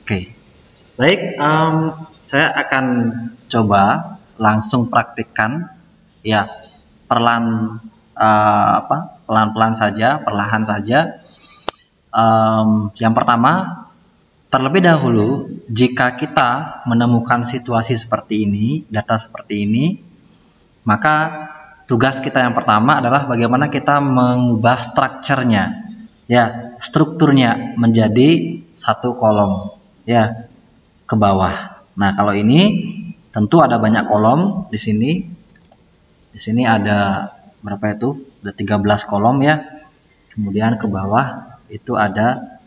Oke, baik. Saya akan coba langsung praktikkan ya, pelan-pelan saja, perlahan saja. Yang pertama, terlebih dahulu, jika kita menemukan situasi seperti ini, data seperti ini, maka tugas kita yang pertama adalah bagaimana kita mengubah strukturnya, ya, strukturnya menjadi satu kolom, ya, ke bawah. Nah, kalau ini tentu ada banyak kolom di sini. Di sini ada berapa itu? Ada 13 kolom ya. Kemudian ke bawah itu ada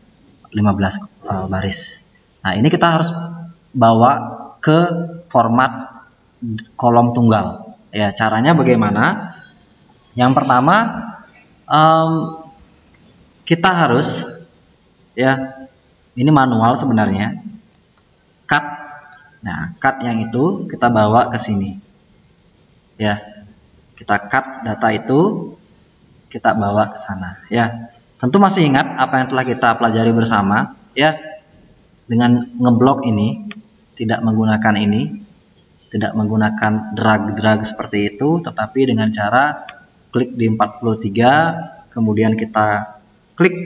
15 baris. Nah, ini kita harus bawa ke format kolom tunggal. Ya, caranya bagaimana? Yang pertama, kita harus, ya, ini manual sebenarnya. Cut. Nah, cut yang itu kita bawa ke sini. Ya. Kita cut data itu, kita bawa ke sana, ya. Tentu masih ingat apa yang telah kita pelajari bersama, ya. Dengan ngeblok ini, tidak menggunakan ini, tidak menggunakan drag seperti itu, tetapi dengan cara klik di 43, kemudian kita klik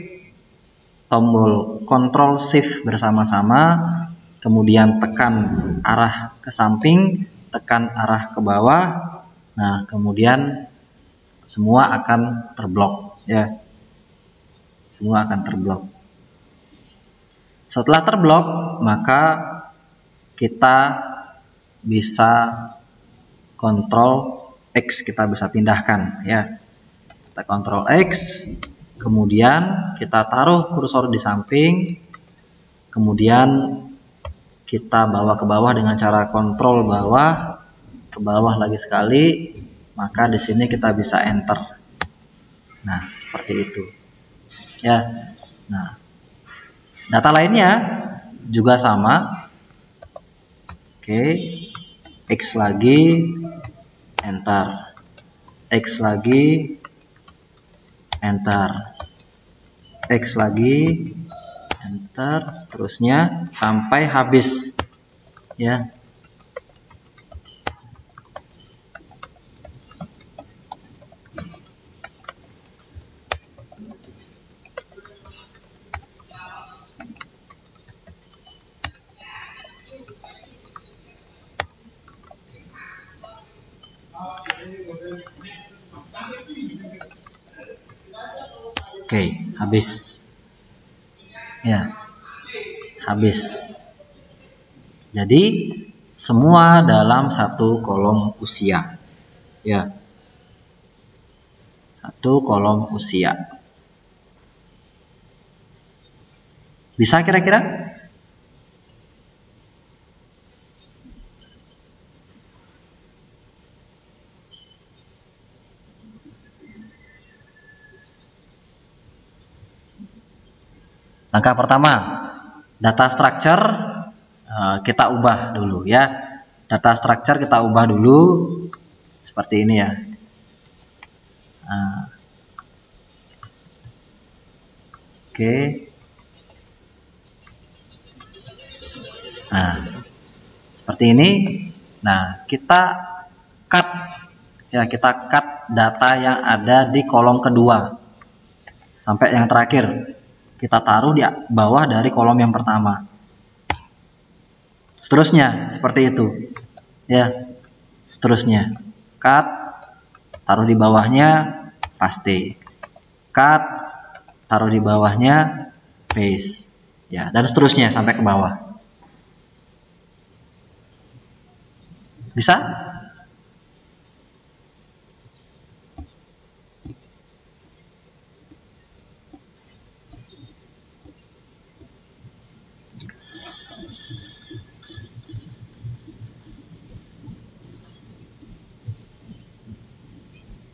tombol Ctrl Shift bersama-sama, kemudian tekan arah ke samping, tekan arah ke bawah. Nah, kemudian semua akan terblok, ya. Semua akan terblok. Setelah terblok, maka kita bisa Ctrl X, kita bisa pindahkan, ya. Kita Ctrl X, kemudian kita taruh kursor di samping, kemudian kita bawa ke bawah dengan cara kontrol bawah, ke bawah lagi sekali, maka di sini kita bisa enter. Nah, seperti itu. Ya. Nah, data lainnya juga sama. Oke. X lagi, enter. X lagi, enter. X lagi, enter, seterusnya sampai habis, ya. Oke, habis. Ya. Habis. Jadi semua dalam satu kolom usia. Ya. Satu kolom usia. Bisa kira-kira? Langkah pertama, data structure kita ubah dulu, ya. Data structure kita ubah dulu seperti ini, ya. Oke. Nah, seperti ini. Nah, kita cut, ya, kita cut data yang ada di kolom kedua sampai yang terakhir. Kita taruh di bawah dari kolom yang pertama. Seterusnya seperti itu, ya. Seterusnya cut, taruh di bawahnya, paste. Cut, taruh di bawahnya, paste, ya, dan seterusnya sampai ke bawah. Bisa?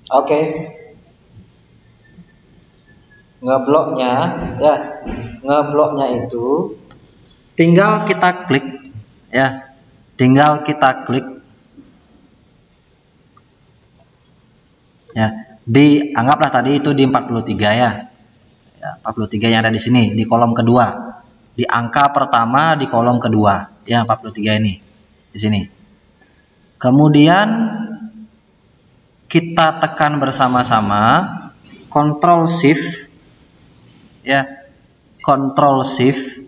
Oke. Ngebloknya, ya. Ngebloknya itu tinggal kita klik, ya. Tinggal kita klik, ya. Anggaplah tadi itu di 43, ya. Ya, 43 yang ada di sini di kolom kedua. di angka pertama di kolom kedua, ya 43 ini di sini. Kemudian kita tekan bersama-sama Ctrl Shift, ya, Ctrl Shift,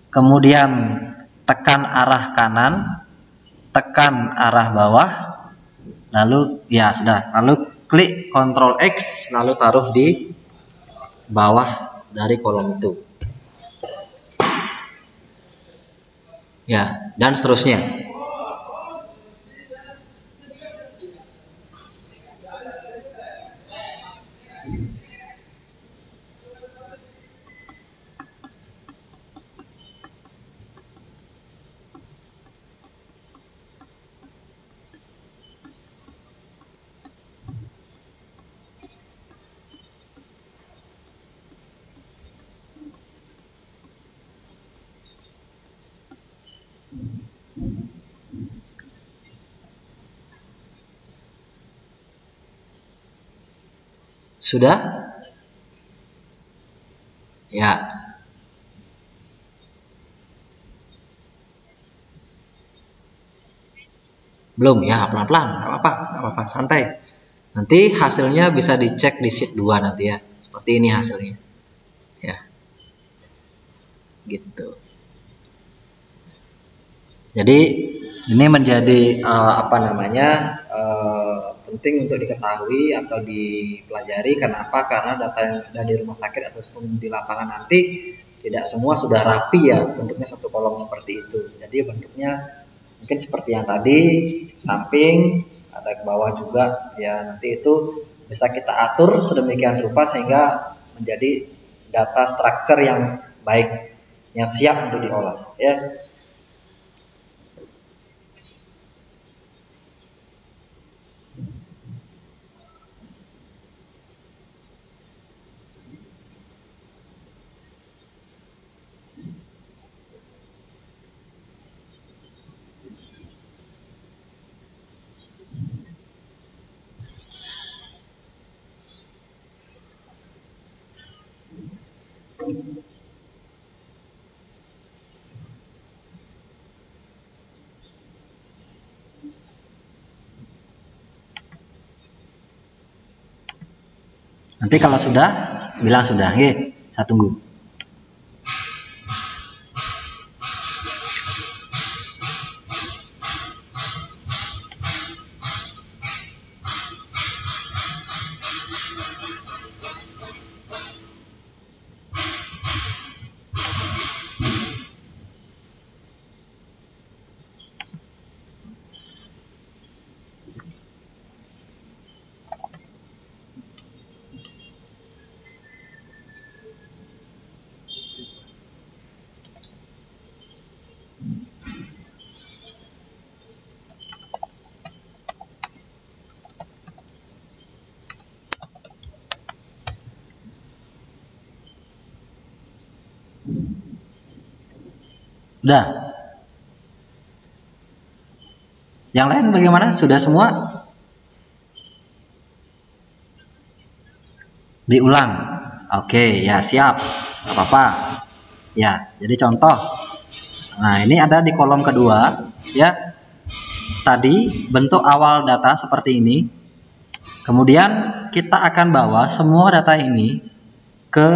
kemudian tekan arah kanan, tekan arah bawah, lalu ya sudah, lalu klik Ctrl X, lalu taruh di bawah dari kolom itu. Ya, dan seterusnya. Sudah? Ya. Belum ya, pelan-pelan, nggak apa-apa, santai. Nanti hasilnya bisa dicek di sheet 2 nanti ya. Seperti ini hasilnya. Ya. Gitu. Jadi ini menjadi penting untuk diketahui atau dipelajari. Kenapa? Karena data yang ada di rumah sakit ataupun di lapangan nanti tidak semua sudah rapi ya, bentuknya satu kolom seperti itu. Jadi bentuknya mungkin seperti yang tadi, samping ada ke bawah juga ya. Nanti itu bisa kita atur sedemikian rupa sehingga menjadi data structure yang baik, yang siap untuk diolah ya. Nanti kalau sudah, bilang sudah, ya, saya tunggu. Udah. Yang lain bagaimana? Sudah semua? Diulang. Oke, ya siap. Gak apa-apa. Ya, jadi contoh. Nah, ini ada di kolom kedua, ya. Tadi bentuk awal data seperti ini. Kemudian kita akan bawa semua data ini ke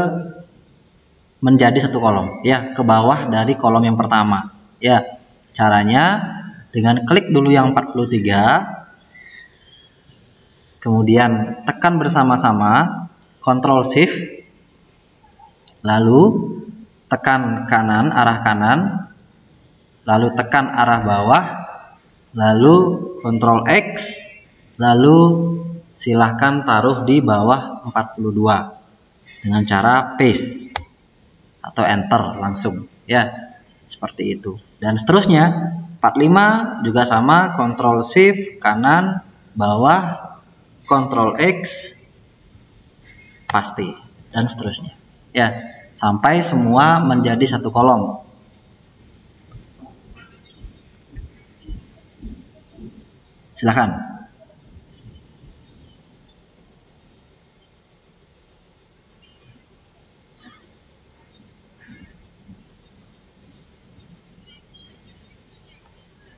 menjadi satu kolom, ya, ke bawah dari kolom yang pertama. Ya, caranya dengan klik dulu yang 43, kemudian tekan bersama-sama Ctrl Shift, lalu tekan kanan, arah kanan, lalu tekan arah bawah, lalu Ctrl X, lalu silahkan taruh di bawah 42 dengan cara paste atau enter langsung, ya, seperti itu. Dan seterusnya 45 juga sama, Ctrl Shift kanan, bawah, Ctrl X, paste, dan seterusnya, ya, sampai semua menjadi satu kolom. Silahkan.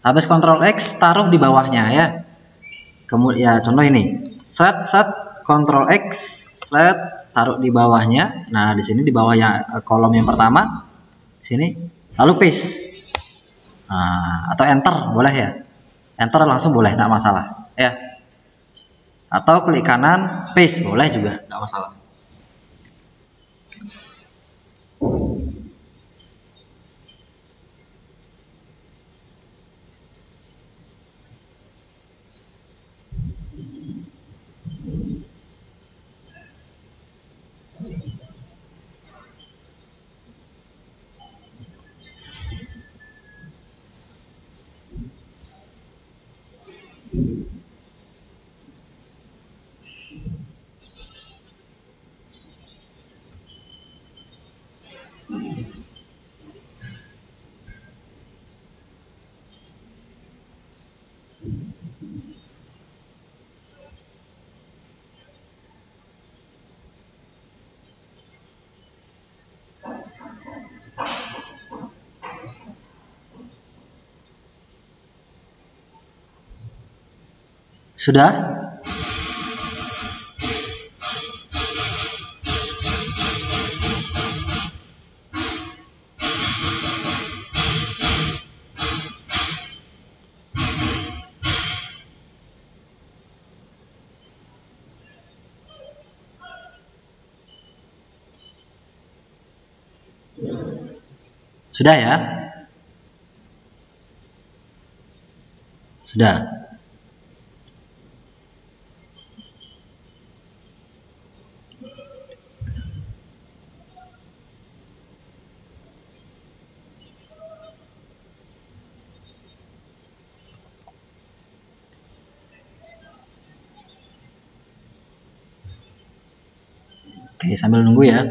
Habis Ctrl X taruh di bawahnya ya. Kemudian ya contoh ini, set Ctrl X, set taruh di bawahnya. Nah, di sini di bawahnya kolom yang pertama, sini, lalu paste. Nah, atau enter boleh ya. Enter langsung boleh, nggak masalah ya. Atau klik kanan paste boleh juga, nggak masalah. Sudah? Sudah ya? Sudah. Oke, sambil nunggu ya.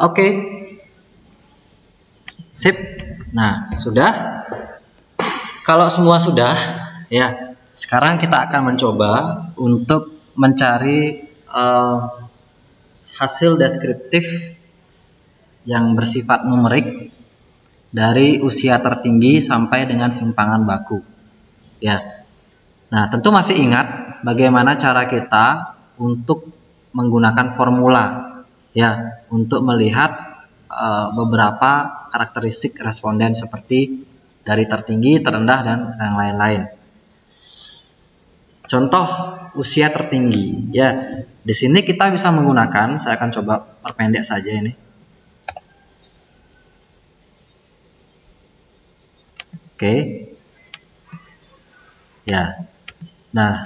Oke. Sip. Nah, sudah. Kalau semua sudah, ya. Sekarang kita akan mencoba untuk mencari hasil deskriptif yang bersifat numerik dari usia tertinggi sampai dengan simpangan baku. Ya. Nah, tentu masih ingat bagaimana cara kita untuk menggunakan formula ya untuk melihat beberapa karakteristik responden seperti dari tertinggi, terendah dan yang lain-lain. Contoh usia tertinggi ya. Di sini kita bisa menggunakan, saya akan coba perpendek saja ini. Oke. Ya. Nah,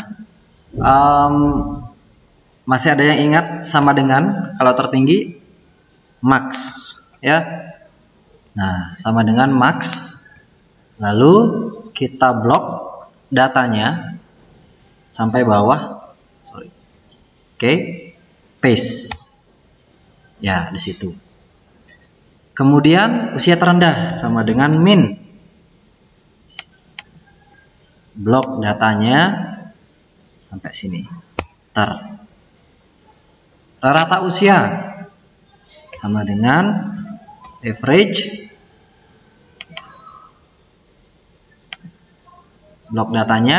masih ada yang ingat sama dengan kalau tertinggi max ya. Nah, sama dengan max. Lalu kita blok datanya sampai bawah. Sorry. Oke, paste. Ya, di situ. Kemudian usia terendah sama dengan min. Blok datanya sampai sini. Rata usia sama dengan average. Blok datanya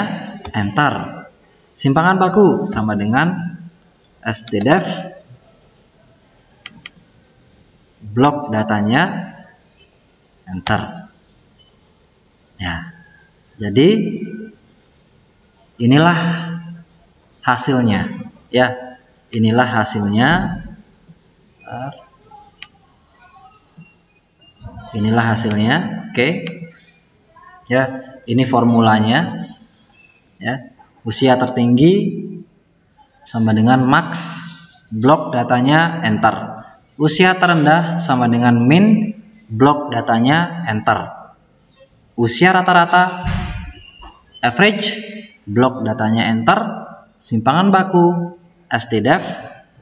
enter. Simpangan baku sama dengan stdef. Blok datanya enter. Ya. Jadi inilah hasilnya ya. Inilah hasilnya. Inilah hasilnya. Oke. Ya, ini formulanya. Ya. Usia tertinggi sama dengan max, blok datanya enter. Usia terendah sama dengan min, blok datanya enter. Usia rata-rata average, blok datanya enter. Simpangan baku stdef,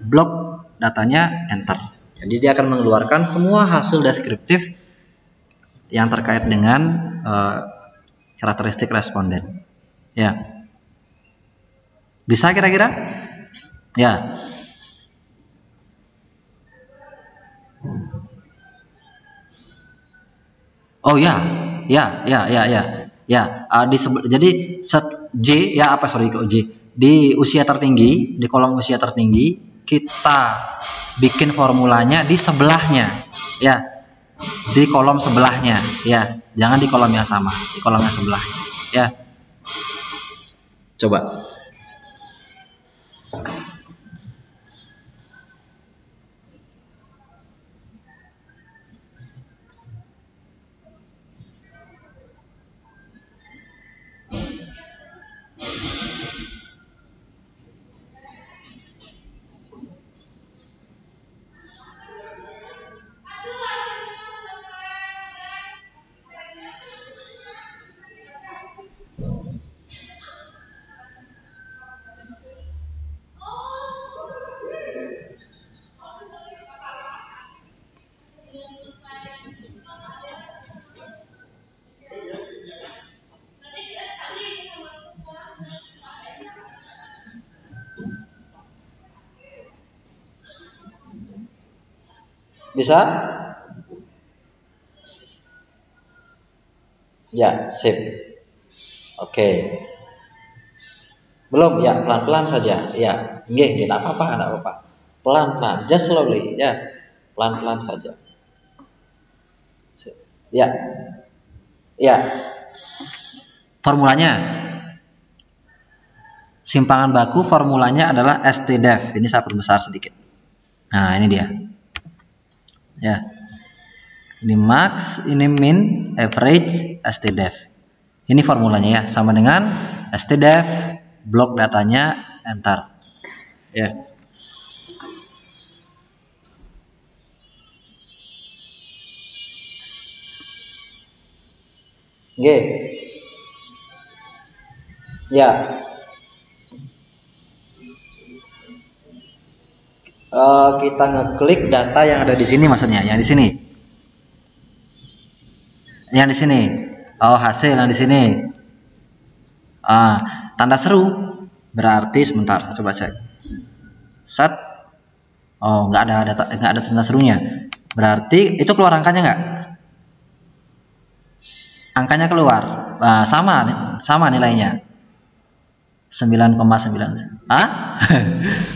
blok datanya enter. Jadi dia akan mengeluarkan semua hasil deskriptif yang terkait dengan karakteristik responden. Ya. Bisa kira-kira? Ya. Oh ya, ya. Ya, jadi set J ya apa sorry kok J. Di usia tertinggi, di kolom usia tertinggi, kita bikin formulanya di sebelahnya. Ya. Di kolom sebelahnya, ya. Jangan di kolom yang sama, di kolom yang sebelah. Ya. Coba. Bisa? Ya, sip. Oke. Belum ya, pelan-pelan saja. Ya, nggih, tidak apa-apa, tidak apa-apa. Pelan-pelan, just slowly, ya. Pelan-pelan saja. Ya. Ya. Formulanya. Simpangan baku formulanya adalah STDEF. Ini saya perbesar sedikit. Nah, ini dia. Ya. Ini max, ini min, average, STDEF. Ini formulanya ya, sama dengan STDEF, blok datanya, enter. Ya. Oke. Ya. Kita ngeklik data yang ada di sini maksudnya, yang di sini. Yang di sini. Oh, hasil yang di sini. Tanda seru berarti sebentar saya coba cek. Set. Oh, nggak ada data, nggak ada tanda serunya. Berarti itu keluar angkanya nggak? Angkanya keluar. Sama nilainya. 9,9.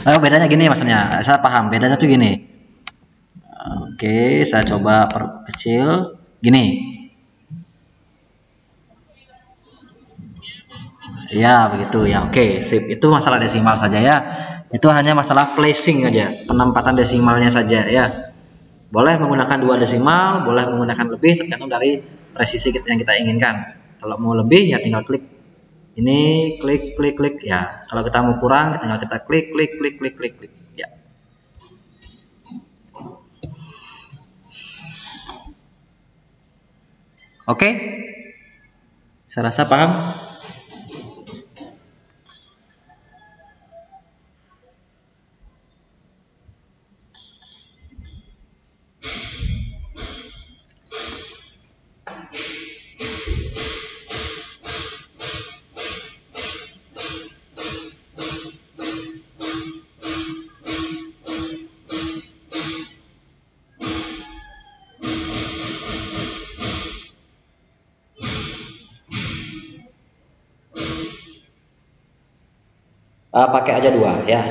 Oh, bedanya gini maksudnya. Saya paham. Bedanya tuh gini. Oke, saya coba perkecil. Gini. Ya, begitu ya. Oke, sip. Itu masalah desimal saja ya. Itu hanya masalah placing aja, penempatan desimalnya saja ya. Boleh menggunakan 2 desimal, boleh menggunakan lebih tergantung dari presisi yang kita inginkan. Kalau mau lebih ya tinggal klik. Ini klik ya. Kalau kita mau kurang, tinggal kita klik ya. Oke. Saya rasa paham. Pakai aja 2 ya.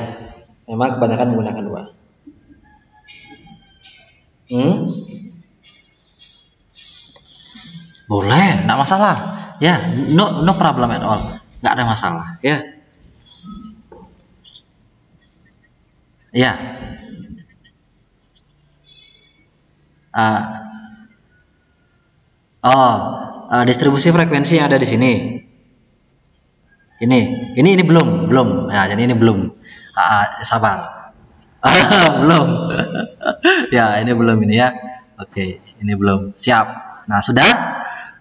Memang kebanyakan menggunakan 2. Boleh, enggak masalah. Ya, no problem at all. Enggak ada masalah, ya. Ya. Distribusi frekuensi yang ada di sini. Ini belum. Ya, jadi ini belum. Sabar. Belum. Ya, ini belum ini ya. Oke, ini belum. Siap. Nah, sudah?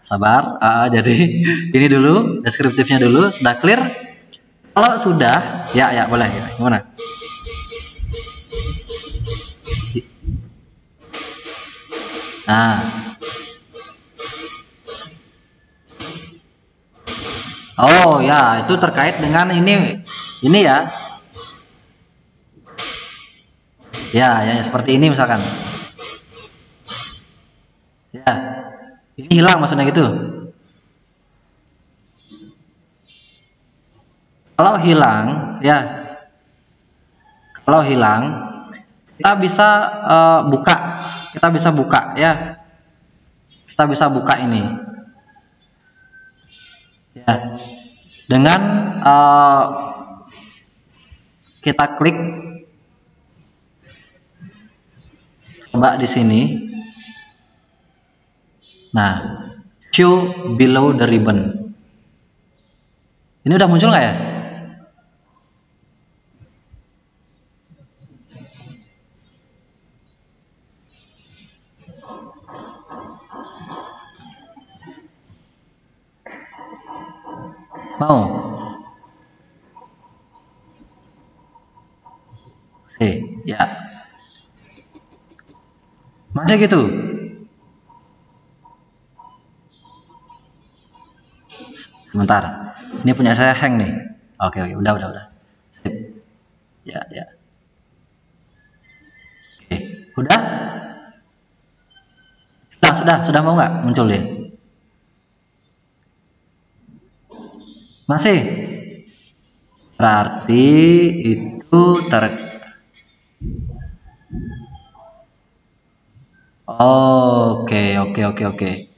Sabar. Jadi ini dulu deskriptifnya dulu, sudah clear? Kalau sudah, ya boleh. Gimana? Nah. Oh ya, itu terkait dengan ini ya. Ya, seperti ini misalkan. Ya, ini hilang maksudnya gitu. Kalau hilang, ya, kalau hilang, kita bisa buka, ya, kita bisa buka ini, ya, dengan kita klik, coba di sini. Nah, show below the ribbon. Ini udah muncul nggak ya? Mau? Ya. Masih gitu. Sebentar. Ini punya saya hang nih. Oke, udah. Ya. Oke, udah? Sudah mau nggak muncul dia? Masih? Berarti itu Oke.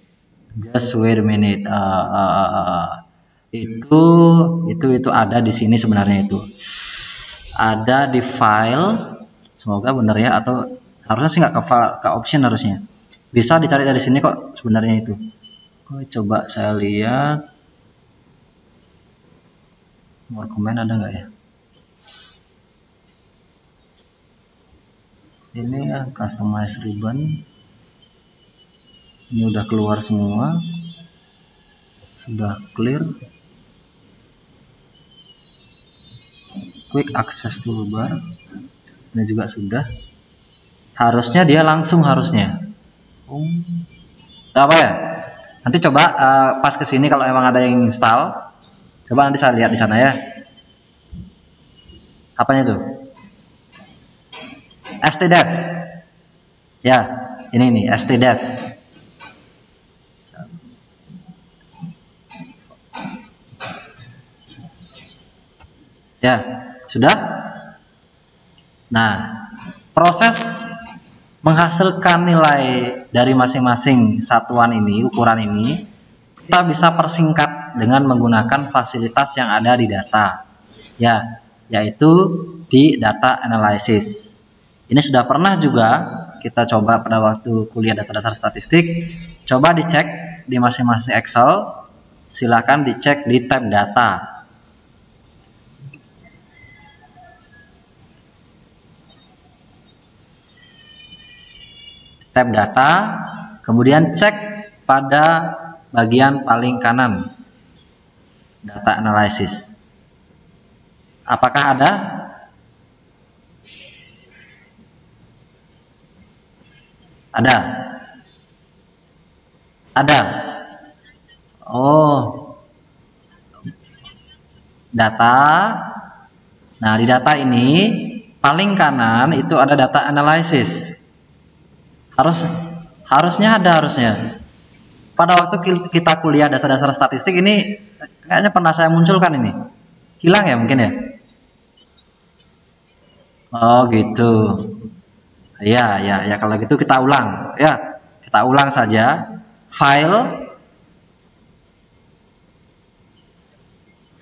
Just wait a minute. Itu ada di sini sebenarnya itu. Ada di file. Semoga benar ya, atau harusnya sih nggak ke option harusnya. Bisa dicari dari sini kok sebenarnya itu. Coba saya lihat. More comment ada nggak ya? Ini ya, customize ribbon. Ini udah keluar semua, sudah clear. Quick access toolbar, ini juga sudah. Harusnya dia langsung harusnya. Apa ya? Nanti coba pas kesini kalau emang ada yang install, coba nanti saya lihat di sana ya. Apanya tuh? stdev. Ya, ini nih stdev. Ya, sudah. Nah, proses menghasilkan nilai dari masing-masing satuan ini, ukuran ini, kita bisa persingkat dengan menggunakan fasilitas yang ada di data, ya, yaitu di data analysis. Ini sudah pernah juga kita coba pada waktu kuliah dasar statistik. Coba dicek di masing-masing Excel, silakan dicek di tab data. Tab data, kemudian cek pada bagian paling kanan, data analysis. Apakah ada? Ada. Oh, data. Nah, di data ini paling kanan itu ada data analysis. Harusnya. Pada waktu kita kuliah dasar-dasar statistik ini kayaknya pernah saya munculkan ini. Hilang ya mungkin ya? Oh gitu. Ya, kalau gitu kita ulang. Ya, kita ulang saja. File.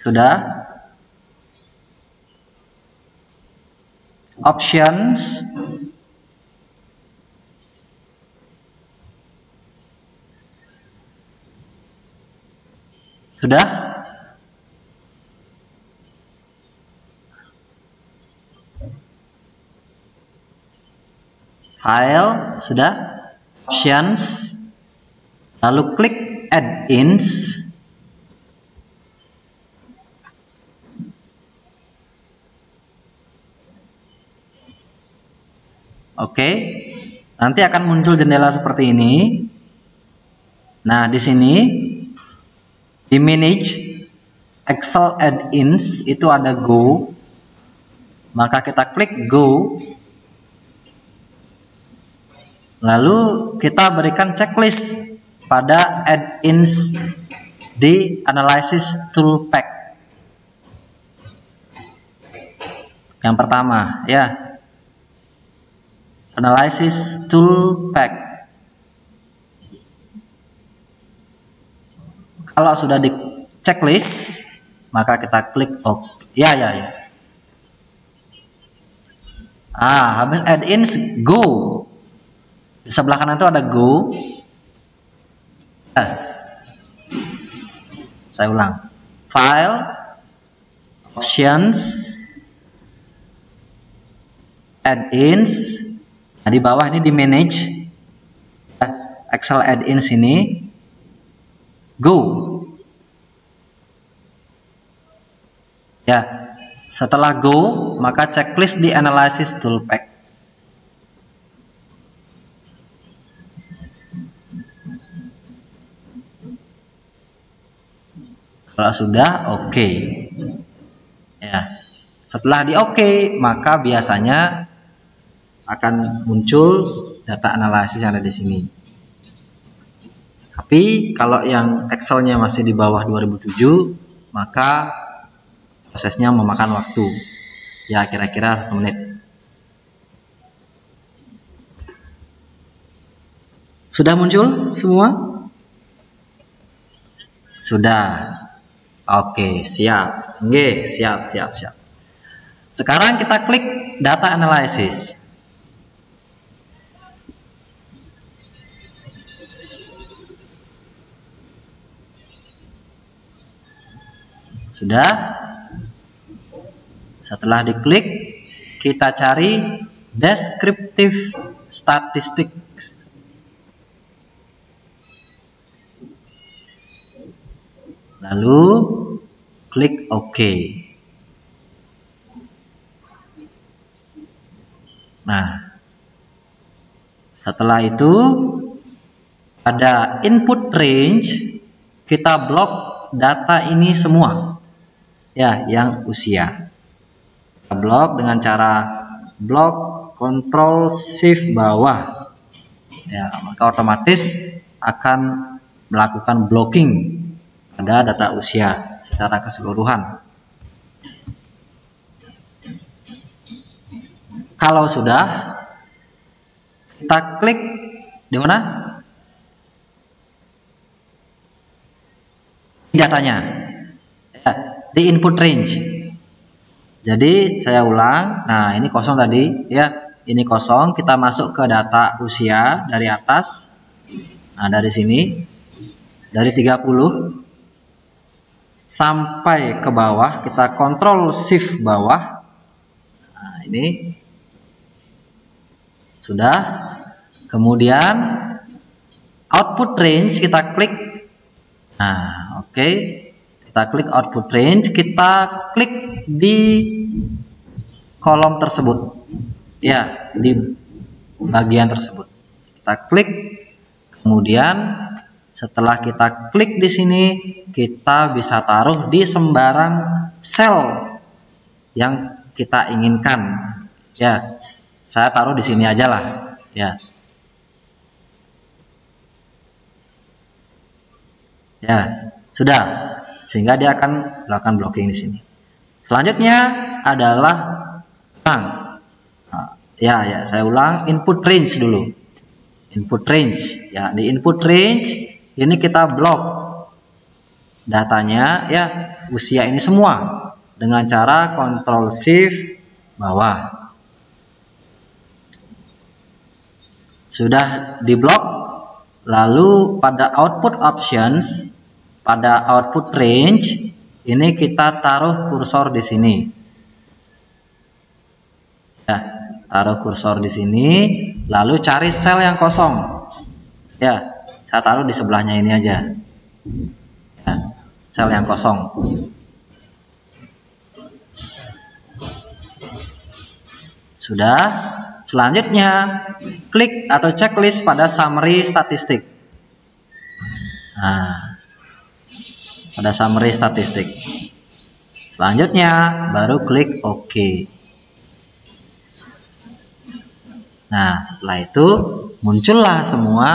Sudah. Options. Sudah? File, sudah? Options, lalu klik add-ins. Oke. Nanti akan muncul jendela seperti ini. Nah, di sini di manage Excel add-ins itu ada Go, maka kita klik Go, lalu kita berikan checklist pada add-ins di Analysis Tool Pack. Yang pertama, ya, Analysis Tool Pack. Kalau sudah di checklist, maka kita klik OK. Ya. Habis add-ins Go. Di sebelah kanan itu ada Go. Saya ulang. File, Options, Add-ins. Nah, di bawah ini di Manage. Excel Add-ins ini. Go. Ya, setelah Go, maka checklist di Analysis Tool Pack. Kalau sudah, oke. Ya, setelah di oke, maka biasanya akan muncul data analisis yang ada di sini. Tapi kalau yang Excelnya masih di bawah 2007, maka prosesnya memakan waktu, ya kira-kira 1 menit. Sudah muncul semua? Sudah. Oke, siap. Oke, siap. Sekarang kita klik data analysis. Sudah. Setelah diklik, kita cari descriptive statistics. Lalu klik OK. Nah, setelah itu ada input range, kita blok data ini semua, ya, yang usia. Kita blok dengan cara blok Ctrl Shift bawah, ya, maka otomatis akan melakukan blocking pada data usia secara keseluruhan. Kalau sudah, kita klik di mana? Datanya, ya, di input range. Jadi saya ulang. Nah, ini kosong tadi, ya, ini kosong. Kita masuk ke data usia dari atas. Nah, dari sini, dari 30 sampai ke bawah, kita Ctrl Shift bawah. Nah, ini sudah. Kemudian output range kita klik. Nah, oke. Kita klik output range, kita klik di kolom tersebut. Ya, di bagian tersebut. Kita klik. Kemudian setelah kita klik di sini, kita bisa taruh di sembarang sel yang kita inginkan. Ya, saya taruh di sini aja lah. Ya. Ya, sudah. Sehingga dia akan melakukan blocking di sini. Selanjutnya adalah ulang. Nah, ya, saya ulang input range dulu. Input range. Ya, di input range ini kita blok datanya, ya, usia ini semua dengan cara Ctrl Shift bawah. Sudah diblok, lalu pada output options, pada output range, ini kita taruh kursor di sini. Ya, taruh kursor di sini, lalu cari sel yang kosong. Ya, saya taruh di sebelahnya ini aja. Ya, sel yang kosong. Sudah. Selanjutnya, klik atau checklist pada summary statistik. Nah, pada summary statistik. Selanjutnya baru klik OK. Nah, setelah itu muncullah semua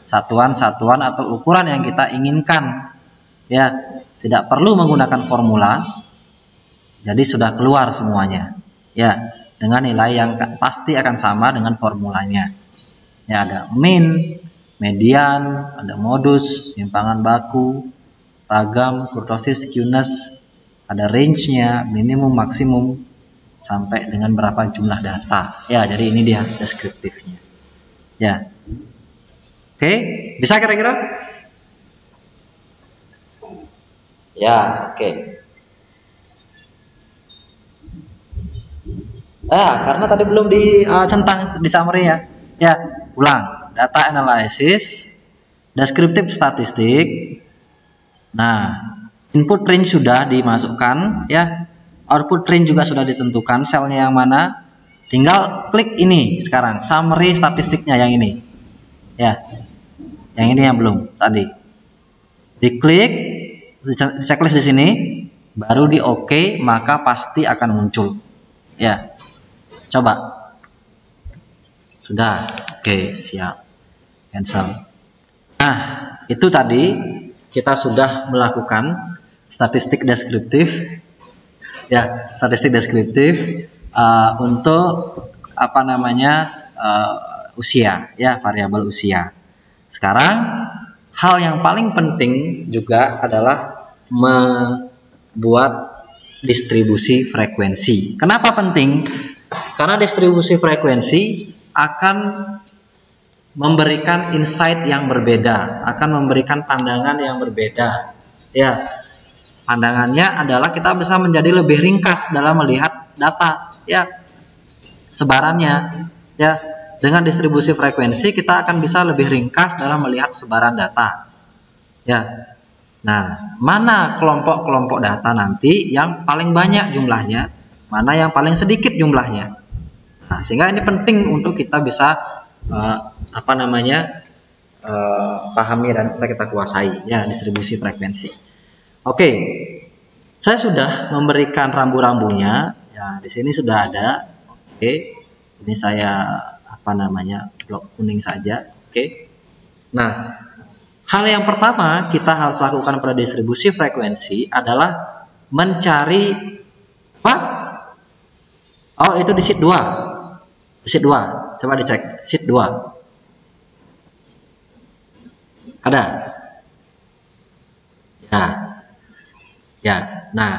satuan-satuan atau ukuran yang kita inginkan. Ya, tidak perlu menggunakan formula. Jadi sudah keluar semuanya. Ya, dengan nilai yang pasti akan sama dengan formulanya. Ya, ada min, median, ada modus, simpangan baku, ragam, kurtosis, skewness, ada range-nya, minimum, maksimum, sampai dengan berapa jumlah data. Ya, jadi ini dia deskriptifnya. Ya. Oke, bisa kira-kira? Ya, oke. Karena tadi belum dicentang di summary ya. Ya, ulang. Data analysis, deskriptif statistik. Nah, input range sudah dimasukkan ya. Output range juga sudah ditentukan, selnya yang mana. Tinggal klik ini sekarang, summary statistiknya yang ini. Ya. Yang ini yang belum tadi. Diklik, checklist di sini, baru di OK, maka pasti akan muncul. Ya. Coba. Sudah. Oke, siap. Cancel. Nah, itu tadi kita sudah melakukan statistik deskriptif. Ya, statistik deskriptif untuk apa namanya? Usia, ya, variabel usia. Sekarang hal yang paling penting juga adalah membuat distribusi frekuensi. Kenapa penting? Karena distribusi frekuensi akan memberikan insight yang berbeda, akan memberikan pandangan yang berbeda. Ya, pandangannya adalah kita bisa menjadi lebih ringkas dalam melihat data, ya, sebarannya. Ya, dengan distribusi frekuensi kita akan bisa lebih ringkas dalam melihat sebaran data. Ya. Nah, mana kelompok-kelompok data nanti yang paling banyak jumlahnya, mana yang paling sedikit jumlahnya. Nah, sehingga ini penting untuk kita bisa pahami dan bisa kita kuasai, ya, distribusi frekuensi. Oke, saya sudah memberikan rambu-rambunya. Ya, di sini sudah ada. Oke, ini saya blok kuning saja. Oke. Nah, hal yang pertama kita harus lakukan pada distribusi frekuensi adalah mencari apa? Oh, itu di sheet 2. Di sheet 2. Coba dicek sheet 2. Ada? Ya. Ya. Nah,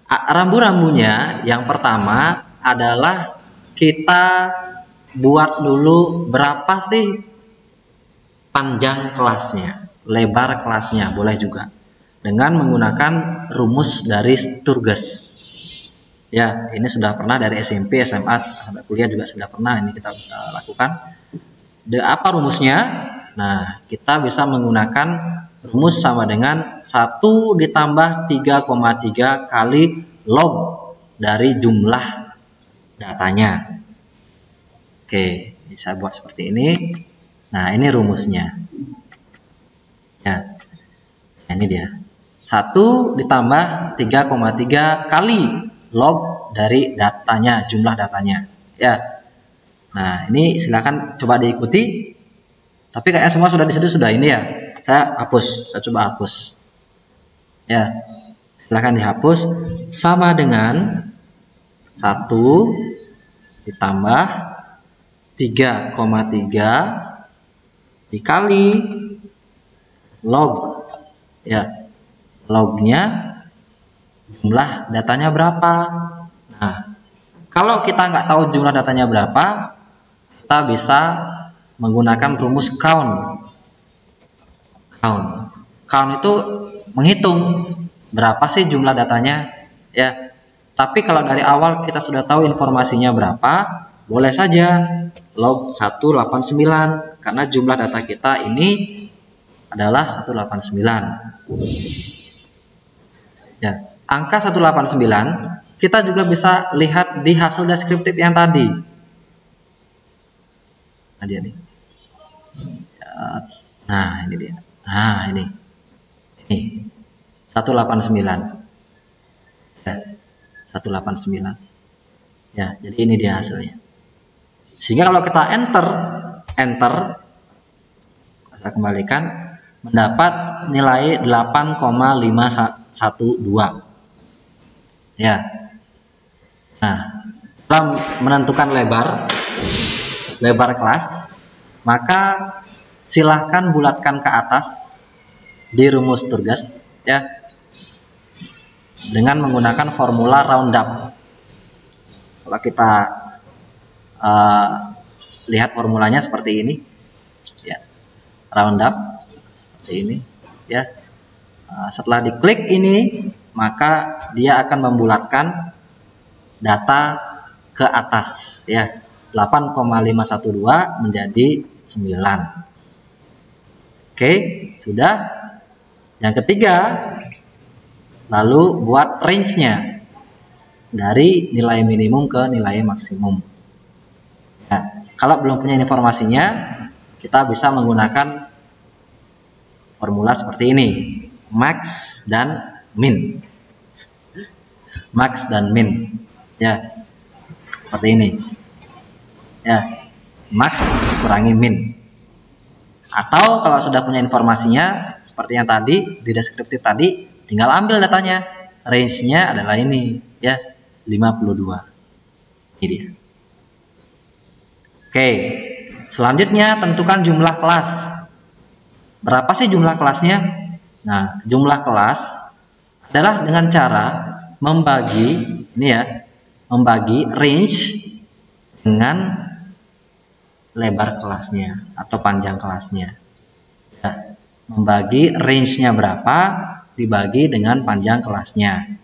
rambu-rambunya yang pertama adalah kita buat dulu berapa sih panjang kelasnya, lebar kelasnya, boleh juga dengan menggunakan rumus dari Sturges. Ya, ini sudah pernah dari SMP, SMA, sampai kuliah juga sudah pernah ini kita lakukan. Apa rumusnya? Nah, kita bisa menggunakan rumus sama dengan 1 ditambah 3,3 kali log dari jumlah datanya. Oke, bisa buat seperti ini. Nah, ini rumusnya. Ya, ini dia. 1 ditambah 3,3 kali log dari datanya, jumlah datanya. Ya. Nah, ini silakan coba diikuti. Tapi kayaknya semua sudah di situ sudah ini ya. Saya hapus, saya coba hapus. Ya. Silakan dihapus sama dengan 1 ditambah 3,3 dikali log, ya, lognya jumlah datanya berapa. Nah, kalau kita nggak tahu jumlah datanya berapa, kita bisa menggunakan rumus count. Count itu menghitung berapa sih jumlah datanya, ya. Tapi kalau dari awal kita sudah tahu informasinya berapa, boleh saja log 189 karena jumlah data kita ini adalah 189. Ya, angka 189 kita juga bisa lihat di hasil deskriptif yang tadi. Nah, dia nih. Nah, ini dia. Nah, ini 189. Ya. 189. Ya, jadi ini dia hasilnya. Sehingga kalau kita enter, saya kembalikan, mendapat nilai 8,512. Ya. Nah, dalam menentukan lebar kelas, maka silahkan bulatkan ke atas di rumus Sturges, ya, dengan menggunakan formula roundup. Kalau kita lihat formulanya seperti ini, ya, roundup seperti ini, ya. Setelah diklik ini, maka dia akan membulatkan data ke atas, ya, 8,512 menjadi 9. Oke, sudah. Yang ketiga, lalu buat range-nya dari nilai minimum ke nilai maksimum. Nah, kalau belum punya informasinya, kita bisa menggunakan formula seperti ini, max dan min. Max dan min, ya, seperti ini, ya, max kurangi min. Atau kalau sudah punya informasinya seperti yang tadi di deskriptif tadi, tinggal ambil datanya, range-nya adalah ini, ya, 52. Ini dia. Oke, selanjutnya tentukan jumlah kelas. Berapa sih jumlah kelasnya? Nah, jumlah kelas adalah dengan cara membagi, ini ya, membagi range dengan lebar kelasnya atau panjang kelasnya. Ya, membagi range-nya berapa dibagi dengan panjang kelasnya.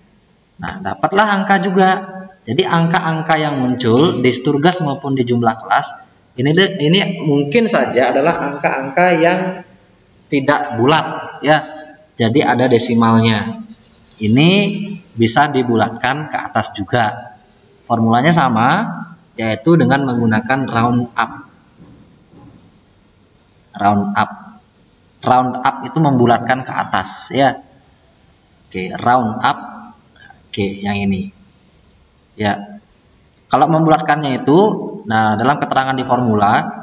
Nah, dapatlah angka juga. Jadi angka-angka yang muncul di Sturges maupun di jumlah kelas ini mungkin saja adalah angka-angka yang tidak bulat, ya. Jadi ada desimalnya. Ini bisa dibulatkan ke atas juga. Formulanya sama, yaitu dengan menggunakan round up. Round up itu membulatkan ke atas, ya. Oke, round up. Oke, yang ini, ya. Kalau membulatkannya itu, nah, dalam keterangan di formula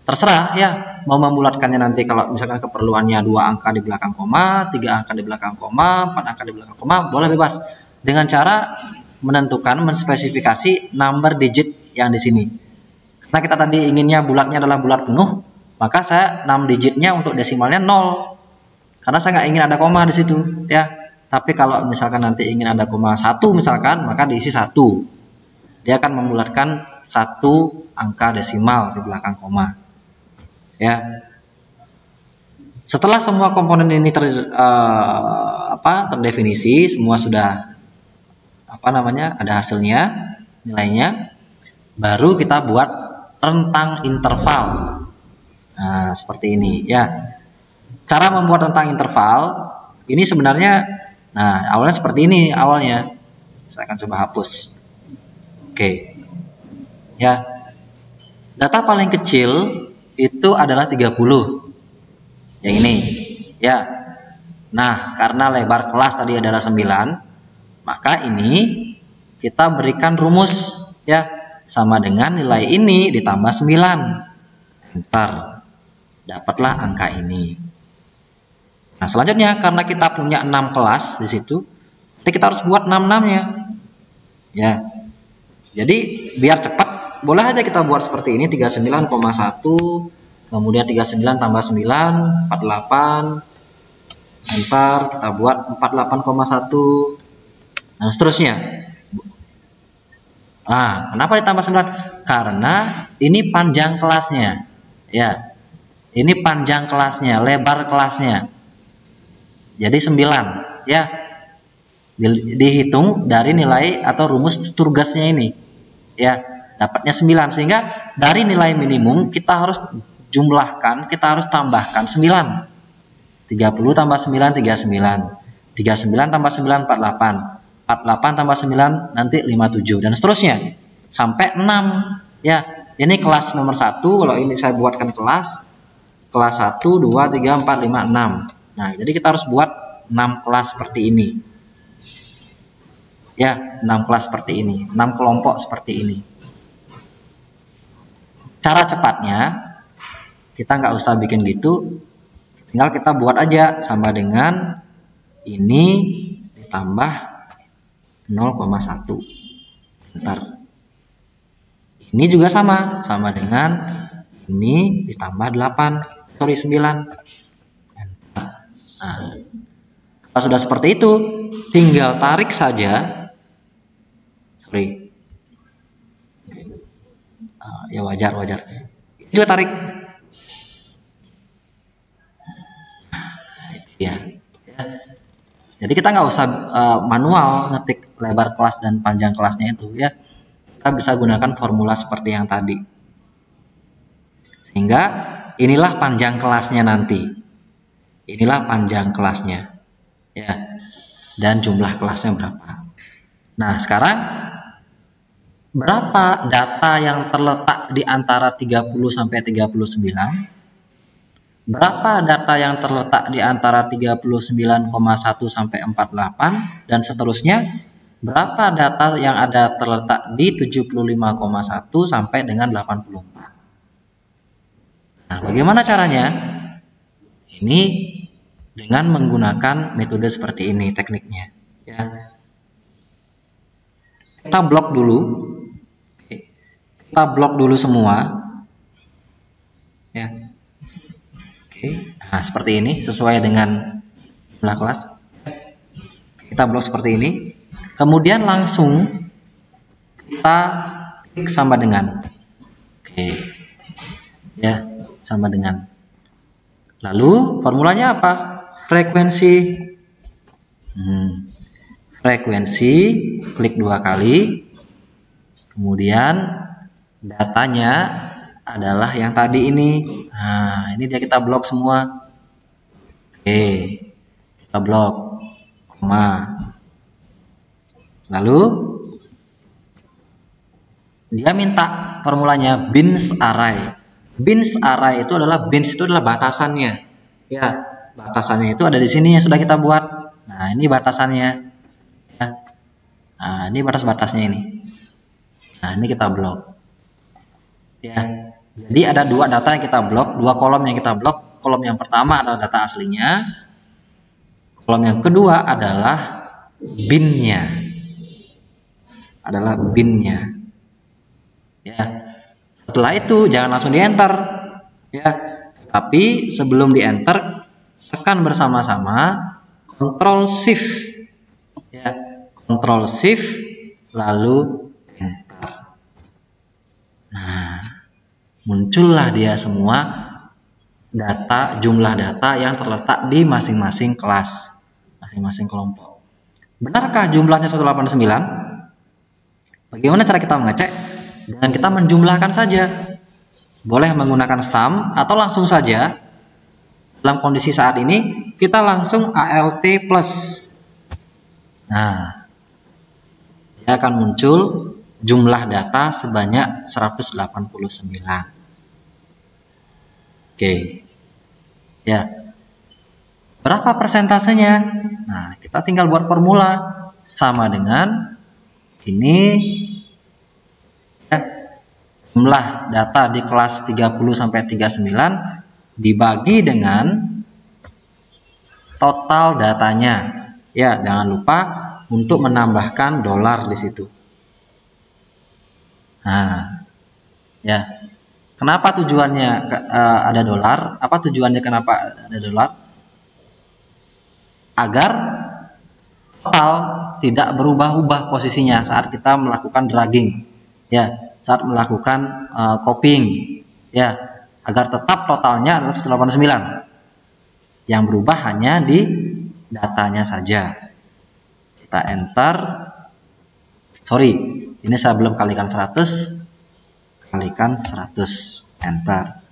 terserah, ya, mau membulatkannya nanti kalau misalkan keperluannya 2 angka di belakang koma, 3 angka di belakang koma, 4 angka di belakang koma, boleh bebas. Dengan cara menentukan, menspesifikasi number digit yang di sini. Karena kita tadi inginnya bulatnya adalah bulat penuh, maka saya 6 digitnya untuk desimalnya 0. Karena saya nggak ingin ada koma di situ, ya. Tapi kalau misalkan nanti ingin ada koma 1 misalkan, maka diisi 1. Dia akan membulatkan 1 angka desimal di belakang koma. Ya. Setelah semua komponen ini terdefinisi, semua sudah ada hasilnya, nilainya, baru kita buat rentang interval. Nah, seperti ini, ya. Cara membuat rentang interval ini sebenarnya, nah, awalnya seperti ini awalnya. Saya akan coba hapus. Oke. Ya. Data paling kecil itu adalah 30. Yang ini, ya. Nah, karena lebar kelas tadi adalah 9, maka ini kita berikan rumus, ya, sama dengan nilai ini ditambah 9. Enter. Dapatlah angka ini. Nah, selanjutnya karena kita punya 6 kelas di situ, jadi kita harus buat 6-6-nya. Ya. Jadi biar cepat, boleh aja kita buat seperti ini, 39,1, kemudian 39 tambah 9, 48. Enter, kita buat 48,1. Nah, seterusnya. Nah, kenapa ditambah 9? Karena ini panjang kelasnya. Ya. Ini panjang kelasnya, lebar kelasnya. Jadi 9, ya. Dihitung dari nilai atau rumus Sturgesnya ini. Ya, dapatnya 9, sehingga dari nilai minimum kita harus jumlahkan, kita harus tambahkan 9. 30 tambah 9 39. 39 tambah 9 48. 48 tambah 9 nanti 57 dan seterusnya sampai 6. Ya, ini kelas nomor 1. Kalau ini saya buatkan kelas 1, 2, 3, 4, 5, 6. Nah, jadi kita harus buat 6 kelas seperti ini. Ya, 6 kelas seperti ini, 6 kelompok seperti ini. Cara cepatnya, kita nggak usah bikin gitu, tinggal kita buat aja sama dengan ini ditambah 0,1. Bentar. Ini juga sama dengan ini ditambah 8, 9. Nah, kalau sudah seperti itu, tinggal tarik saja. Ya wajar. Ini juga tarik. Ya. Jadi kita nggak usah manual ngetik lebar kelas dan panjang kelasnya itu ya. Kita bisa gunakan formula seperti yang tadi. Sehingga inilah panjang kelasnya nanti. Inilah panjang kelasnya. Ya. Dan jumlah kelasnya berapa. Nah, sekarang berapa data yang terletak di antara 30 sampai 39? Berapa data yang terletak di antara 39,1 sampai 48 dan seterusnya? Berapa data yang ada terletak di 75,1 sampai dengan 84? Nah, bagaimana caranya? Ini dengan menggunakan metode seperti ini tekniknya. Ya. Kita blok dulu. Kita blok dulu semua. Ya. Oke, nah seperti ini sesuai dengan jumlah kelas. Kita blok seperti ini. Kemudian langsung kita klik sama dengan. Oke, ya sama dengan. Lalu formulanya apa? Frekuensi. Frekuensi, klik 2 kali. Kemudian datanya adalah yang tadi ini. Nah, ini dia kita blok semua. Oke, kita blok, koma. Lalu dia minta formulanya bins array. Bins array itu adalah batasannya. Ya, batasannya itu ada di sini yang sudah kita buat. Nah, ini batasannya. Ya. Nah, ini batas-batasnya ini. Nah, ini kita blok. Ya. Jadi ada 2 data yang kita blok, 2 kolom yang kita blok. Kolom yang pertama adalah data aslinya. Kolom yang kedua adalah binnya. Ya. Setelah itu jangan langsung di enter. Ya. Tapi sebelum di enter, tekan bersama-sama Ctrl Shift. Ya. Ctrl Shift lalu enter. Nah, muncullah dia semua data, jumlah data yang terletak di masing-masing kelas, masing-masing kelompok. Benarkah jumlahnya 189? Bagaimana cara kita mengecek? Dengan kita menjumlahkan saja. Boleh menggunakan sum atau langsung saja. Dalam kondisi saat ini kita langsung ALT plus. Nah, dia akan muncul jumlah data sebanyak 189. Oke. Ya. Berapa persentasenya? Nah, kita tinggal buat formula sama dengan ini ya, jumlah data di kelas 30 sampai 39 dibagi dengan total datanya. Ya, jangan lupa untuk menambahkan dolar di situ. Nah, ya. Kenapa tujuannya ada dolar? Apa tujuannya kenapa ada dolar? Agar total tidak berubah-ubah posisinya saat kita melakukan dragging. Ya, saat melakukan copying. Ya, agar tetap totalnya adalah 189. Yang berubah hanya di datanya saja. Kita enter. Sorry, ini saya belum kalikan 100. Kalikan 100, enter.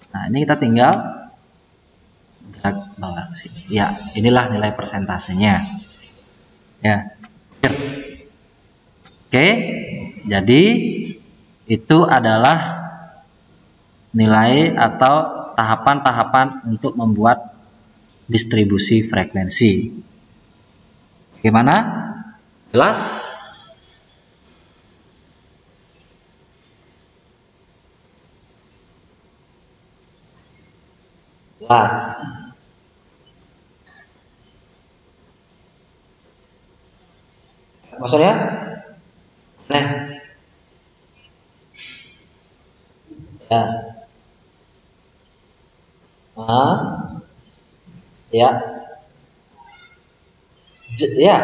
Nah, ini kita tinggal drag bawah ke sini. Ya, inilah nilai persentasenya. Ya. Oke. Jadi itu adalah nilai atau tahapan-tahapan untuk membuat distribusi frekuensi. Bagaimana? Jelas? Jelas. Maksudnya? Nah, ya. Ya. Ya.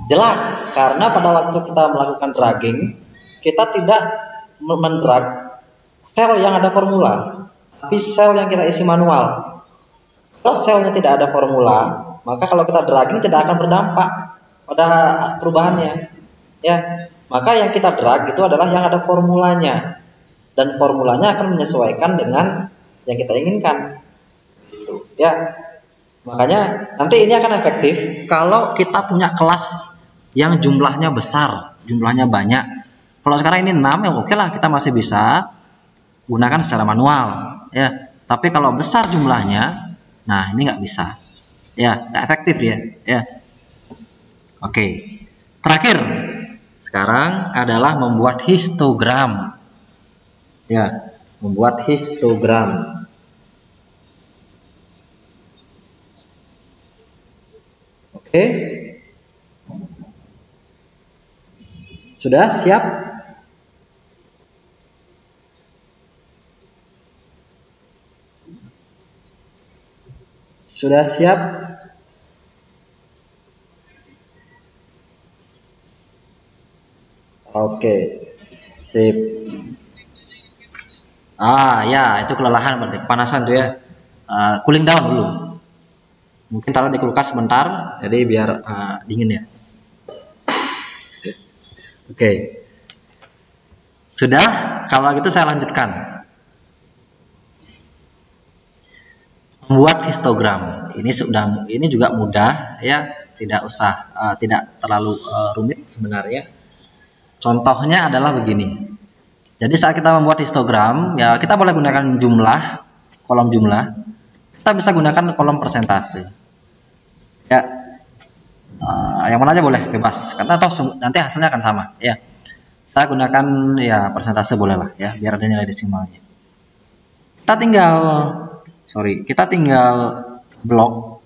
Jelas, karena pada waktu kita melakukan dragging, kita tidak mendrag sel yang ada formula, tapi sel yang kita isi manual. Kalau selnya tidak ada formula, maka kalau kita dragging tidak akan berdampak pada perubahannya. Ya, maka yang kita drag itu adalah yang ada formulanya, dan formulanya akan menyesuaikan dengan yang kita inginkan. Gitu, ya. Makanya nanti ini akan efektif kalau kita punya kelas yang jumlahnya besar, jumlahnya banyak. Kalau sekarang ini 6 ya oke lah, kita masih bisa gunakan secara manual, ya. Tapi kalau besar jumlahnya, nah ini nggak bisa, ya, nggak efektif ya. Oke. Terakhir, sekarang adalah membuat histogram, ya, membuat histogram. Oke. Sudah siap? Sudah siap? Oke. Sip. Ya, itu kelelahan berarti, kepanasan tuh ya. Cooling down dulu. Mungkin taruh di kulkas sebentar, jadi biar dingin ya. Oke. Sudah? Kalau gitu saya lanjutkan. Membuat histogram. Ini juga mudah ya, tidak usah tidak terlalu rumit sebenarnya. Contohnya adalah begini. Jadi saat kita membuat histogram, ya kita boleh gunakan jumlah, kolom jumlah. Kita bisa gunakan kolom persentase. Ya, yang mana aja boleh, bebas. Karena toh nanti hasilnya akan sama. Ya, kita gunakan ya persentase boleh lah, ya, biar ada nilai desimalnya. Kita tinggal blok.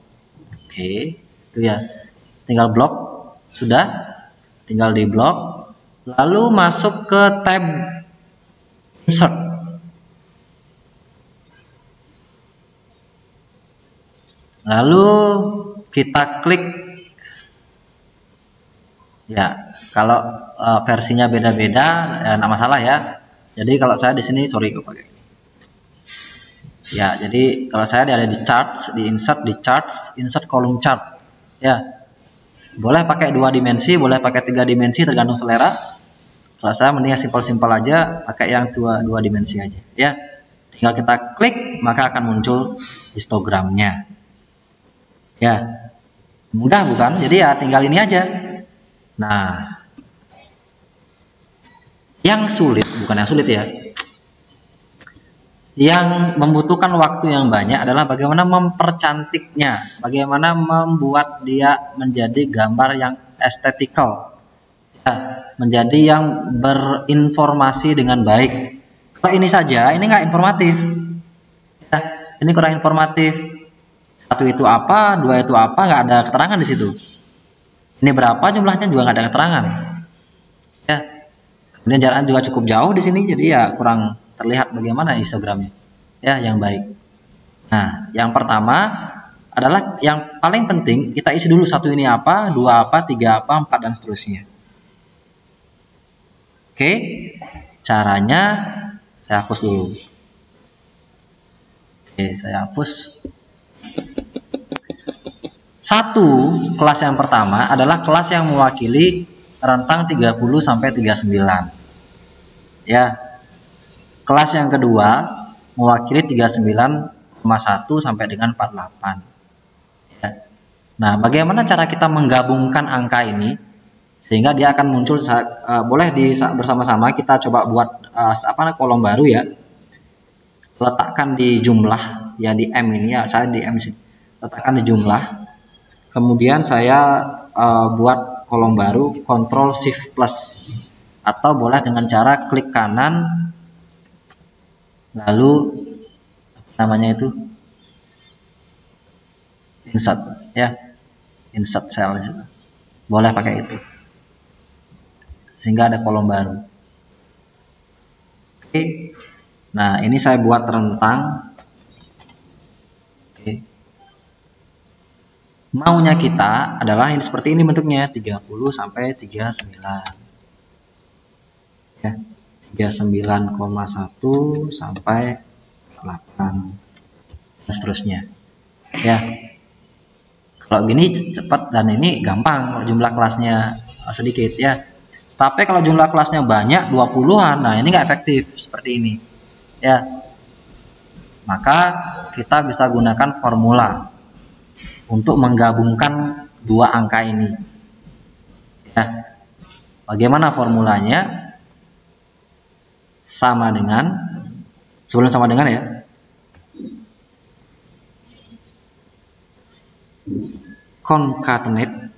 Oke, itu ya. Tinggal blok, sudah. Tinggal di blok, lalu masuk ke tab insert. Lalu kita klik, ya. Kalau versinya beda-beda, ya nggak masalah ya. Jadi kalau saya di sini, sorry kok pakai ini. Ya, jadi kalau saya ada di charts, di insert, insert column chart. Ya, boleh pakai 2 dimensi, boleh pakai 3 dimensi, tergantung selera. Kalau saya mending simpel-simpel aja, pakai yang 2 dimensi aja. Ya, tinggal kita klik, maka akan muncul histogramnya. Ya, mudah bukan? Jadi ya tinggal ini aja. Nah, yang sulit, bukan yang sulit ya, yang membutuhkan waktu yang banyak adalah bagaimana mempercantiknya, bagaimana membuat dia menjadi gambar yang estetikal, ya, menjadi yang berinformasi dengan baik. Kalau ini saja, ini nggak informatif, ya, ini kurang informatif. 1 itu apa, 2 itu apa, nggak ada keterangan di situ. Ini berapa jumlahnya juga nggak ada keterangan. Ya. Kemudian jaraknya juga cukup jauh di sini, jadi ya kurang terlihat bagaimana histogramnya. Ya, yang baik. Nah, yang pertama adalah yang paling penting, kita isi dulu 1 ini apa, 2 apa, 3 apa, 4 dan seterusnya. Oke, caranya saya hapus dulu. Oke, saya hapus. 1, kelas yang pertama adalah kelas yang mewakili rentang 30 sampai 39. Ya. Kelas yang kedua mewakili 39,1 sampai dengan 48. Ya. Nah, bagaimana cara kita menggabungkan angka ini sehingga dia akan muncul boleh bersama-sama kita coba buat kolom baru ya. Letakkan di jumlah ya, di M ini ya, saya di M sini. Letakkan di jumlah. Kemudian saya buat kolom baru, Ctrl Shift plus, atau boleh dengan cara klik kanan lalu apa namanya itu, insert ya, insert cell di situ. Boleh pakai itu sehingga ada kolom baru. Oke. Nah, ini saya buat rentang. Oke. Maunya kita adalah ini seperti ini bentuknya, 30 sampai 39. Ya. 39,1 sampai 8 dan seterusnya. Ya. Kalau gini cepat dan ini gampang kalau jumlah kelasnya sedikit ya. Tapi kalau jumlah kelasnya banyak 20-an, nah ini nggak efektif seperti ini. Ya. Maka kita bisa gunakan formula untuk menggabungkan dua angka ini. Ya. Bagaimana formulanya? Sama dengan, sebelum sama dengan ya, concatenate.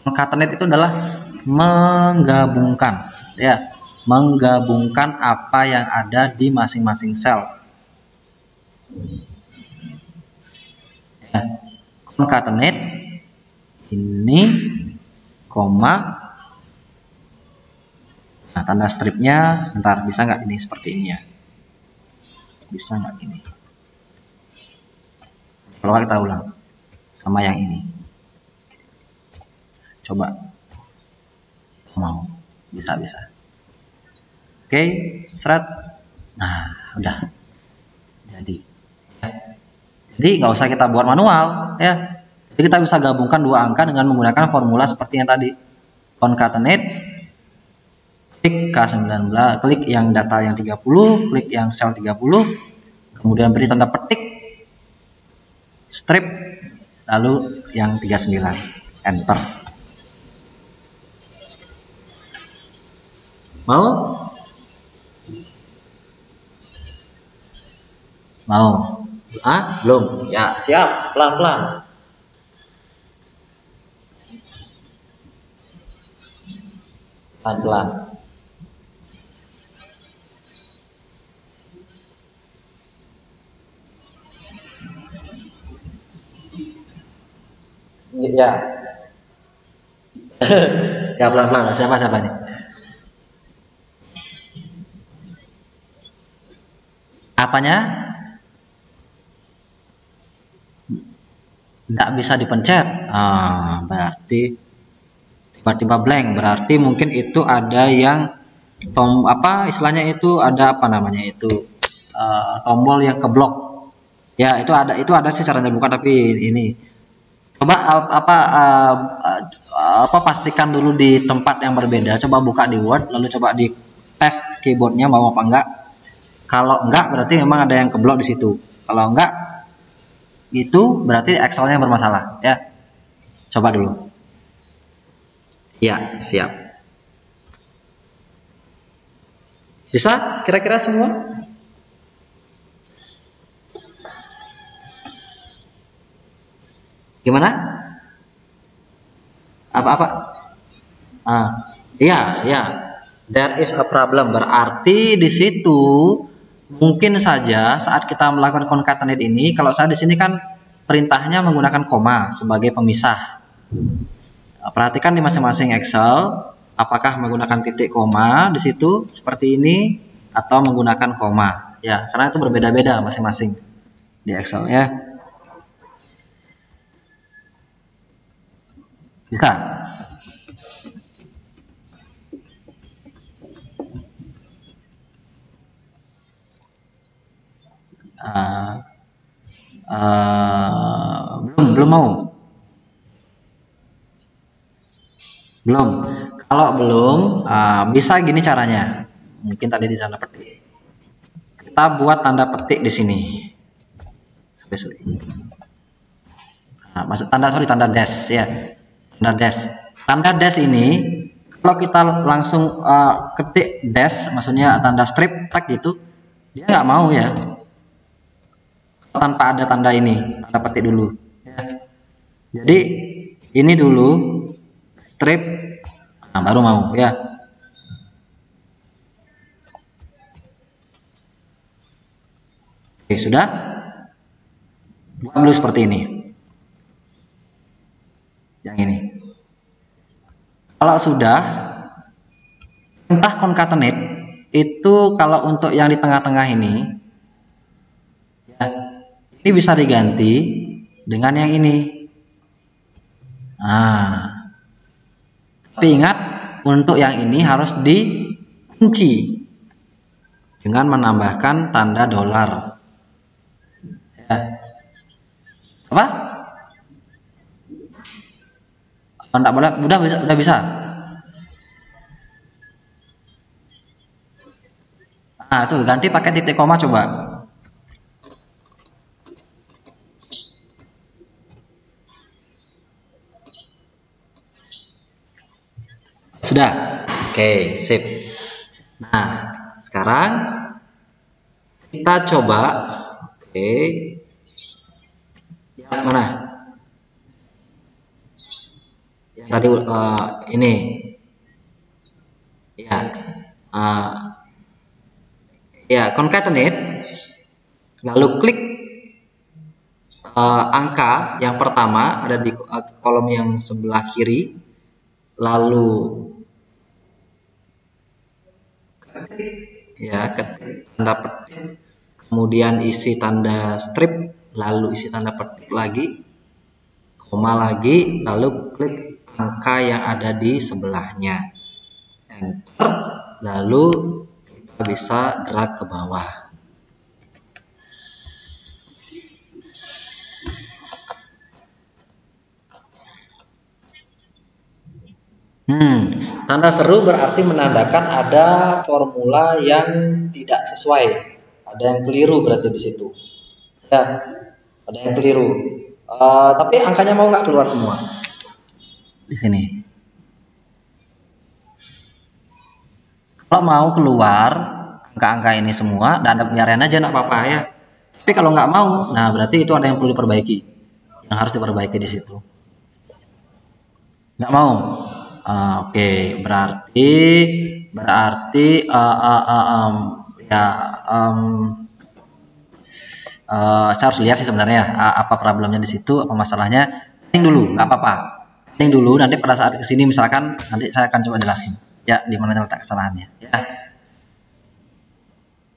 Concatenate itu adalah menggabungkan, ya, menggabungkan apa yang ada di masing-masing sel. Ya. Concatenate ini, koma, nah tanda stripnya sebentar, bisa nggak ini seperti ini ya? Bisa nggak ini? Kalau kita ulang sama yang ini. Coba, mau, bisa. Oke, seret. Nah, udah jadi. Jadi nggak usah kita buat manual, ya. Jadi kita bisa gabungkan dua angka dengan menggunakan formula seperti yang tadi. Concatenate, klik K19, klik yang data yang 30, klik yang sel 30, kemudian beri tanda petik, strip, lalu yang 39, enter. Mau? Mau? Ah, belum? Ya, siap. Pelan-pelan. Pelan-pelan. Ya. Ya, pelan-pelan. Siapa nih? Apanya? Tidak bisa dipencet. Berarti tiba-tiba blank. Berarti mungkin itu ada yang istilahnya itu ada apa namanya itu, tombol yang keblok. Ya, itu ada sih caranya buka, tapi ini coba pastikan dulu di tempat yang berbeda. Coba buka di Word, lalu coba di tes keyboardnya mau apa enggak. Kalau enggak berarti memang ada yang keblok di situ. Kalau enggak, itu berarti Excel-nya bermasalah ya. Coba dulu. Ya, siap. Bisa kira-kira semua? Gimana? Apa-apa? Iya. There is a problem. Berarti di situ mungkin saja saat kita melakukan concatenate ini, kalau saya di sini kan perintahnya menggunakan koma sebagai pemisah. Perhatikan di masing-masing Excel, apakah menggunakan titik koma di situ seperti ini atau menggunakan koma. Ya, karena itu berbeda-beda masing-masing di Excel ya. Bisa. Belum mau. Belum. Kalau belum, bisa gini caranya. Mungkin tadi di tanda petik. Kita buat tanda petik di sini. Maksud tanda dash ya. Tanda dash. Tanda dash ini kalau kita langsung ketik dash, maksudnya tanda strip tag gitu, dia nggak mau ya. Tanpa ada tanda ini, tanda petik dulu. Ya. Jadi ini dulu strip, nah, baru mau ya. Oke, sudah. Buat dulu seperti ini. Yang ini. Kalau sudah, perintah concatenate itu kalau untuk yang di tengah-tengah ini, ya, ini bisa diganti dengan yang ini. Nah, tapi ingat untuk yang ini harus dikunci dengan menambahkan tanda dolar. Ya. Apa? Enggak boleh, udah bisa. Nah, tuh ganti pakai titik koma coba. Sudah. Oke, sip. Nah, sekarang kita coba. Oke. Yang mana? Yang tadi ini. Ya. Ya, concatenate. Lalu klik angka yang pertama ada di kolom yang sebelah kiri. Lalu ya, ketik tanda petik, kemudian isi tanda strip, lalu isi tanda petik lagi, koma lagi, lalu klik angka yang ada di sebelahnya, enter, lalu kita bisa drag ke bawah. Tanda seru berarti menandakan ada formula yang tidak sesuai, ada yang keliru berarti di situ. Ya, ada yang keliru. Tapi angkanya mau nggak keluar semua? Di sini. Kalau mau keluar angka-angka ini semua, dan Anda biarin aja nggak apa-apa ya. Tapi kalau nggak mau, nah berarti itu ada yang perlu diperbaiki, yang harus diperbaiki di situ. Nggak mau. Oke, berarti saya harus lihat sih sebenarnya apa problemnya di situ, apa masalahnya. Ketik dulu, nggak apa-apa. Ketik dulu, nanti pada saat kesini misalkan nanti saya akan coba jelasin ya di mana letak kesalahannya. Ya.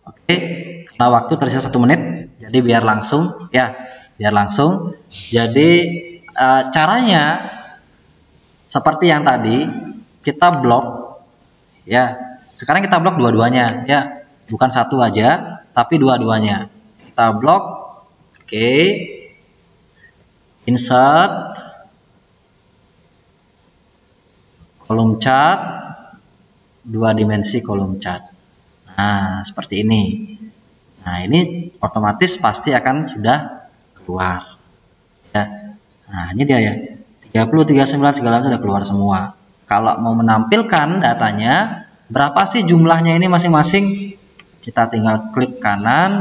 Oke, karena waktu tersisa 1 menit, jadi biar langsung ya, biar langsung. Jadi caranya seperti yang tadi, kita blok ya. Sekarang kita blok dua-duanya ya, bukan satu aja tapi dua-duanya. Kita blok. Oke. Insert kolom chart, 2 dimensi kolom chart. Nah, seperti ini. Nah, ini otomatis pasti akan sudah keluar ya. Nah, ini dia ya. 30, 39 segala sudah keluar semua. Kalau mau menampilkan datanya, berapa sih jumlahnya ini masing-masing? Kita tinggal klik kanan,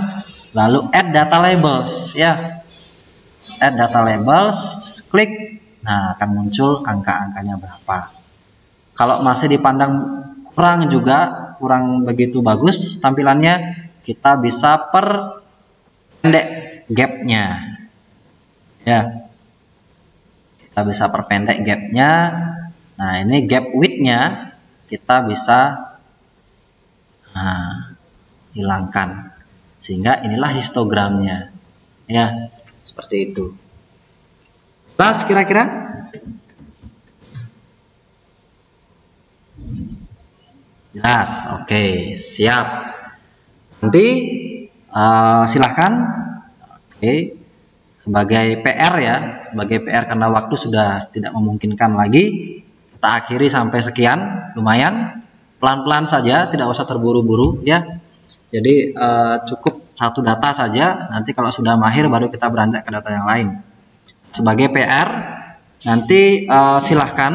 lalu add data labels ya. Add data labels, klik. Nah, akan muncul angka-angkanya berapa. Kalau masih dipandang kurang juga, kurang begitu bagus tampilannya, kita bisa perpendek gapnya ya. Kita bisa perpendek gapnya. Nah, ini gap width-nya kita bisa hilangkan, sehingga inilah histogramnya ya, seperti itu. Jelas kira-kira? Jelas. Oke, siap. Nanti silahkan. Oke. Sebagai PR ya, sebagai PR karena waktu sudah tidak memungkinkan lagi, kita akhiri sampai sekian. Lumayan, pelan-pelan saja, tidak usah terburu-buru ya. Jadi cukup satu data saja, nanti kalau sudah mahir baru kita beranjak ke data yang lain. Sebagai PR, nanti silahkan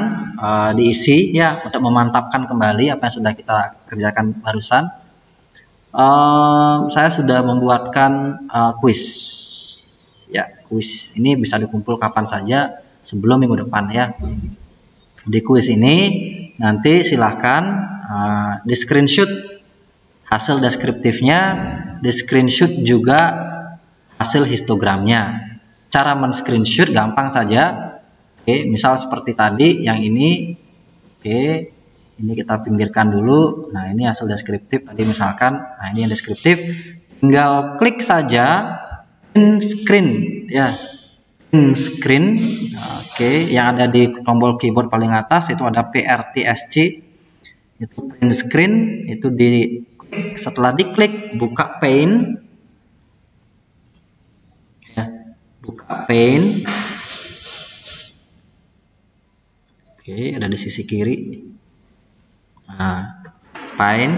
diisi ya, untuk memantapkan kembali apa yang sudah kita kerjakan barusan. Saya sudah membuatkan kuis. Ya, kuis ini bisa dikumpul kapan saja, sebelum minggu depan ya. Di kuis ini nanti silahkan di screenshot hasil deskriptifnya, di screenshot juga hasil histogramnya. Cara men-screenshot gampang saja. Oke, misal seperti tadi yang ini. Oke, ini kita pinggirkan dulu. Nah, ini hasil deskriptif tadi misalkan. Nah, ini yang deskriptif. Tinggal klik saja print screen ya. Print screen. Oke, yang ada di tombol keyboard paling atas itu ada PRTSC. Itu print screen, itu diklik. Setelah diklik buka Paint. Ya, buka Paint. Oke, ada di sisi kiri. Nah, Paint.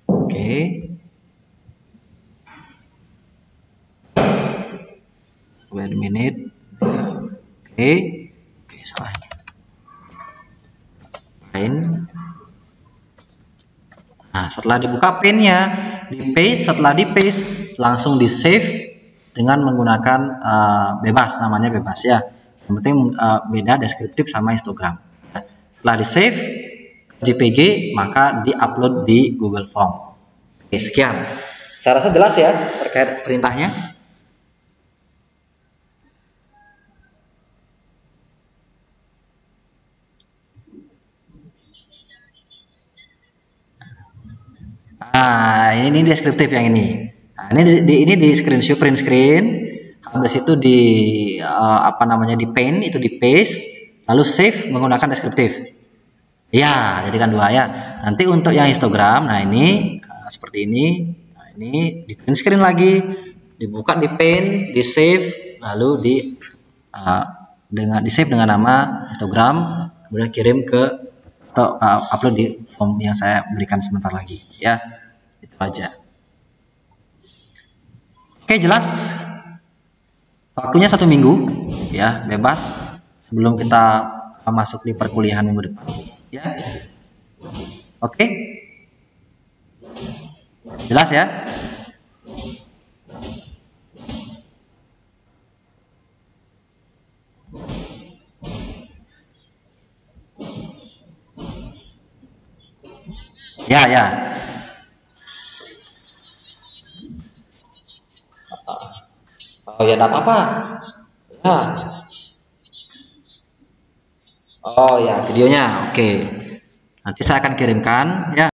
Oke. Wait a minute. Oke. Oke, salah. Paint. Nah, setelah dibuka Paint-nya, di paste, setelah di paste langsung di save dengan menggunakan bebas, namanya bebas ya. Yang penting beda deskriptif sama histogram. Setelah di save JPG maka di-upload di Google Form. Oke, sekian. Saya rasa jelas ya terkait perintahnya. Nah, ini deskriptif yang ini. Nah, ini di screenshot, print screen. Habis itu di di paint, itu di paste, lalu save menggunakan deskriptif. Ya, jadikan 2 ya. Nanti untuk yang histogram, nah ini seperti ini. Nah, ini di print screen lagi, dibuka di paint, di save, lalu di save dengan nama histogram, kemudian kirim ke atau upload di form yang saya berikan sebentar lagi ya. Itu aja. Oke, jelas. Waktunya 1 minggu ya, bebas sebelum kita masuk di perkuliahan minggu depan ya. Oke, jelas ya. Ya. Oh ya, enggak apa-apa. Ya. Oh ya, videonya. Oke. Nanti saya akan kirimkan ya.